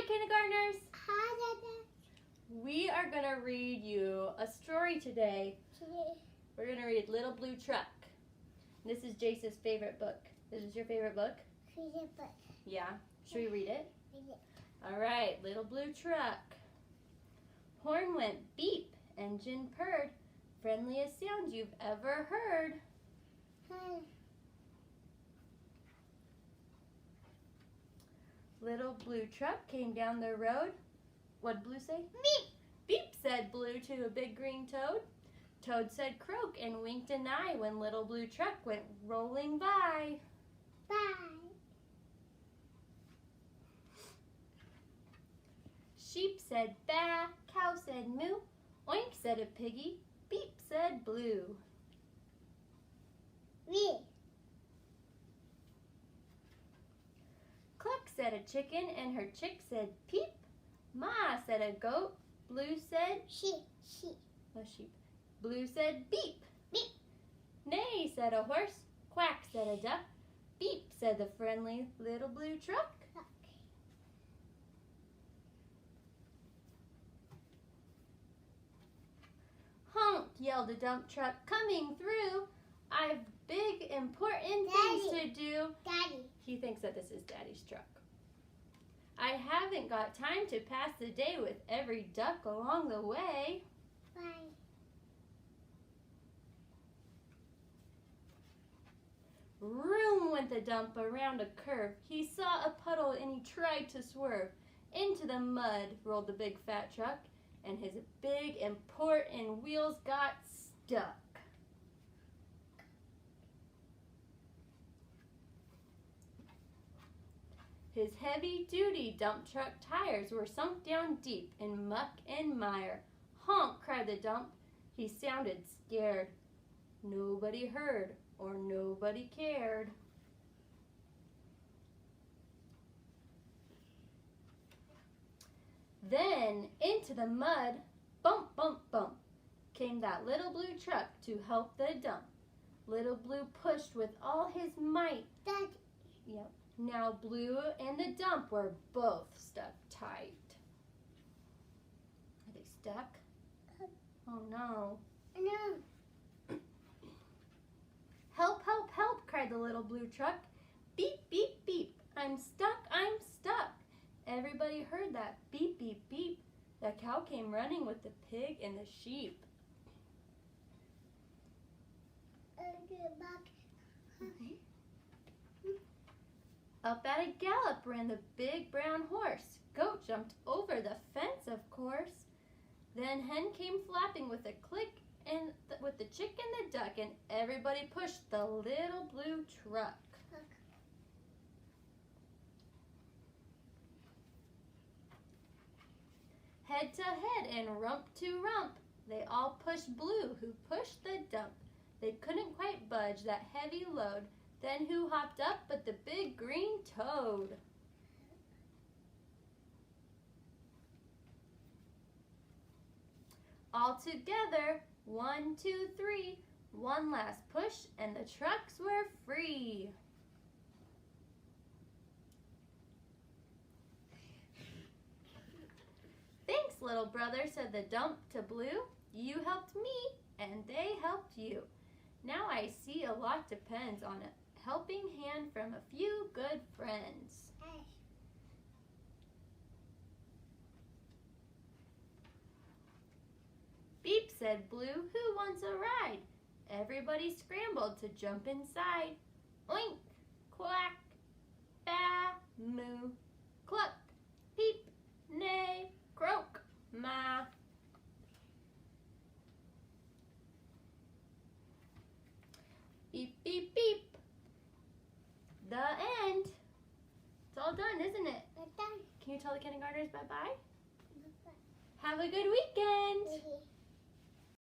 kindergartners. Hi, Dada. We are going to read you a story today. We're going to read Little Blue Truck. This is Jace's favorite book. This is your favorite book? Favorite book. Yeah. Should we read it? Read it. All right. Little Blue Truck. Horn went beep, engine purred. Friendliest sound you've ever heard. Hi. Little Blue Truck came down the road. What'd Blue say? Beep. Beep, said Blue to a big green toad. Toad said croak and winked an eye when Little Blue Truck went rolling by. Bye. Sheep said baa, cow said moo, oink said a piggy, beep said Blue. Read. Cluck said a chicken and her chick said peep. Ma said a goat, Blue said Sheep. a sheep. Blue said beep. Beep. Neigh said a horse, quack said a duck, beep said the friendly Little Blue Truck. Honk, yelled a dump truck coming through. I've big important things to do. Daddy. He thinks that this is Daddy's truck. I haven't got time to pass the day with every duck along the way. Bye. Room went the dump around a curve. He saw a puddle and he tried to swerve. Into the mud rolled the big fat truck, and his big important wheels got stuck. His heavy-duty dump truck tires were sunk down deep in muck and mire. Honk, cried the dump. He sounded scared. Nobody heard or nobody cared. Then into the mud, bump, bump, bump, came that Little Blue Truck to help the dump. Little Blue pushed with all his might. Daddy. Yep. Now Blue and the dump were both stuck tight. Are they stuck? Oh no. No. Help, help, help, cried the Little Blue Truck. Beep, beep, beep. I'm stuck, I'm stuck. Everybody heard that beep, beep, beep. The cow came running with the pig and the sheep. Get back. Up at a gallop ran the big brown horse. Goat jumped over the fence, of course. Then hen came flapping with a click and with the chick and the duck, and everybody pushed the Little Blue Truck. Head to head and rump to rump, they all pushed Blue, who pushed the dump. They couldn't quite budge that heavy load. Then who hopped up but the big green toad? All together, 1, 2, 3, one last push and the trucks were free. Thanks, little brother, said the dump to Blue. You helped me and they helped you. Now I see a lot depends on a helping hand from a few good friends. Beep, said Blue, who wants a ride? Everybody scrambled to jump inside. Oink, quack, baa, moo, cluck, peep, neigh, croak, ma. Beep, beep, beep. The end. It's all done, isn't it? We're done. Can you tell the kindergartners bye-bye? Bye-bye. Have a good weekend.